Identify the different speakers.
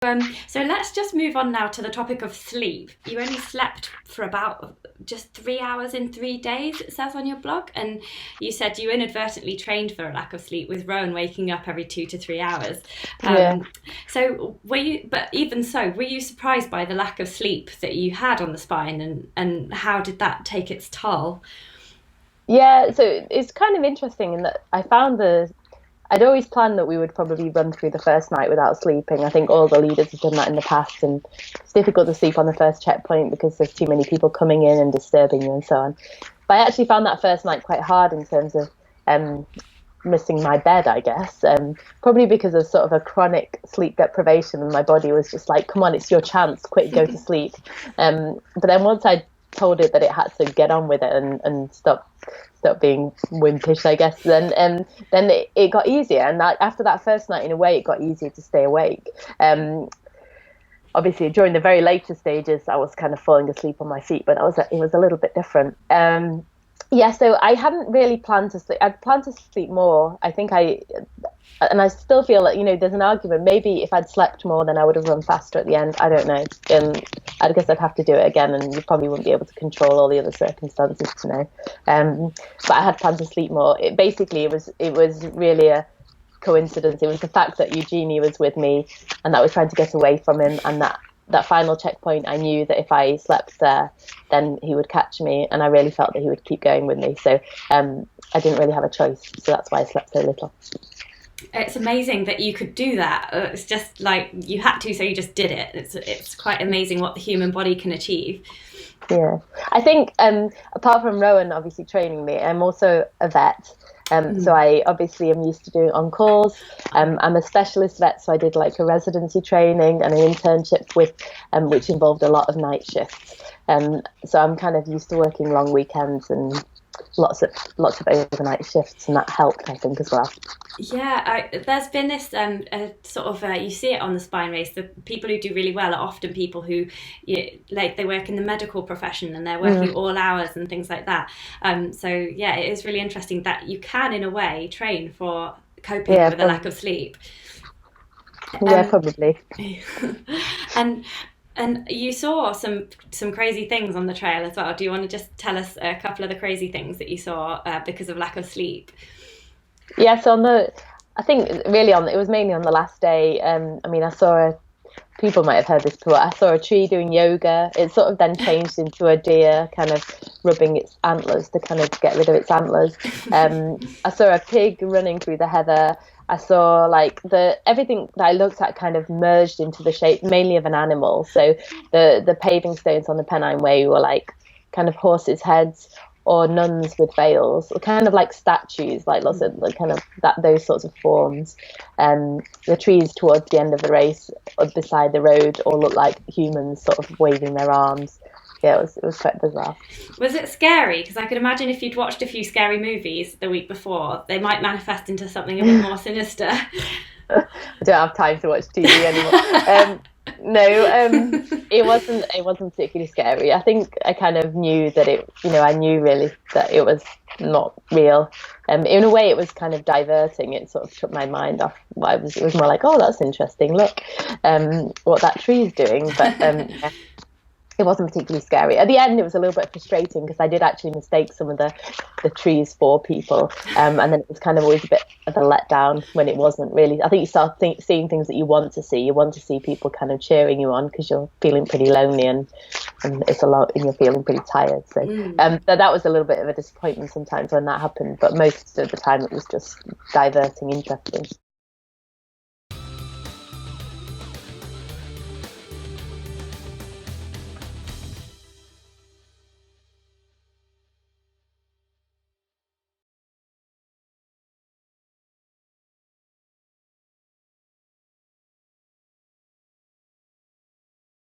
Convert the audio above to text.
Speaker 1: So let's just move on now to the topic of sleep. You only slept for about just 3 hours in 3 days, it says on your blog, and you said you inadvertently trained for a lack of sleep with Rowan waking up every 2 to 3 hours.
Speaker 2: Yeah.
Speaker 1: So but even so, were you surprised by the lack of sleep that you had on the spine, and how did that take its toll?
Speaker 2: Yeah, so it's kind of interesting in that I'd always planned that we would probably run through the first night without sleeping. I think all the leaders have done that in the past, and it's difficult to sleep on the first checkpoint because there's too many people coming in and disturbing you and so on. But I actually found that first night quite hard in terms of um, missing my bed, I guess, probably because of sort of a chronic sleep deprivation, and my body was just like, come on, it's your chance, quick, go to sleep. But then once I told it that it had to get on with it and stop being wimpish, I guess, then it got easier. And after that first night, in a way, it got easier to stay awake. Obviously, during the very later stages, I was kind of falling asleep on my feet, but it was a little bit different. Yeah, so I hadn't really planned to sleep. I'd planned to sleep more. And I still feel like, there's an argument. Maybe if I'd slept more, then I would have run faster at the end. I don't know. I guess I'd have to do it again, and you probably wouldn't be able to control all the other circumstances to know. But I had planned to sleep more. It was really a coincidence. It was the fact that Eugenie was with me, and that I was trying to get away from him, and that final checkpoint, I knew that if I slept there, then he would catch me, and I really felt that he would keep going with me. So I didn't really have a choice. So that's why I slept so little.
Speaker 1: It's amazing that you could do that. It's just like you had to, so you just did it. It's quite amazing what the human body can achieve.
Speaker 2: Yeah, I think apart from Rowan obviously training me, I'm also a vet. So I obviously am used to doing on-calls. I'm a specialist vet, so I did like a residency training and an internship which involved a lot of night shifts. So I'm kind of used to working long weekends and lots of overnight shifts, and that helped, I think, as well.
Speaker 1: Yeah, there's been this sort of you see it on the spine race. The people who do really well are often people who like they work in the medical profession and they're working all hours and things like that. So yeah, it is really interesting that you can, in a way, train for coping with a lack of sleep.
Speaker 2: Yeah, probably.
Speaker 1: And you saw some crazy things on the trail as well. Do you want to just tell us a couple of the crazy things that you saw because of lack of sleep?
Speaker 2: Yeah, so I think really it was mainly on the last day. I mean, people might have heard this before. I saw a tree doing yoga. It sort of then changed into a deer kind of rubbing its antlers to kind of get rid of its antlers. I saw a pig running through the heather. I saw like everything that I looked at kind of merged into the shape mainly of an animal. So the paving stones on the Pennine Way were like kind of horses' heads or nuns with veils, or kind of like statues, like lots of like kind of those sorts of forms. The trees towards the end of the race beside the road all looked like humans sort of waving their arms. Yeah, it was quite bizarre.
Speaker 1: Was it scary? Because I could imagine if you'd watched a few scary movies the week before, they might manifest into something a bit more sinister.
Speaker 2: I don't have time to watch TV anymore. No, it wasn't particularly scary. I think I kind of knew that I knew really that it was not real. In a way, it was kind of diverting. It sort of took my mind off. It was more like, oh, that's interesting. Look, what that tree is doing. But yeah, it wasn't particularly scary. At the end, it was a little bit frustrating because I did actually mistake some of the trees for people. And then it was kind of always a bit of a letdown when it wasn't really. I think you start seeing things that you want to see. You want to see people kind of cheering you on because you're feeling pretty lonely and it's a lot, and you're feeling pretty tired. So that was a little bit of a disappointment sometimes when that happened. But most of the time, it was just diverting, interesting.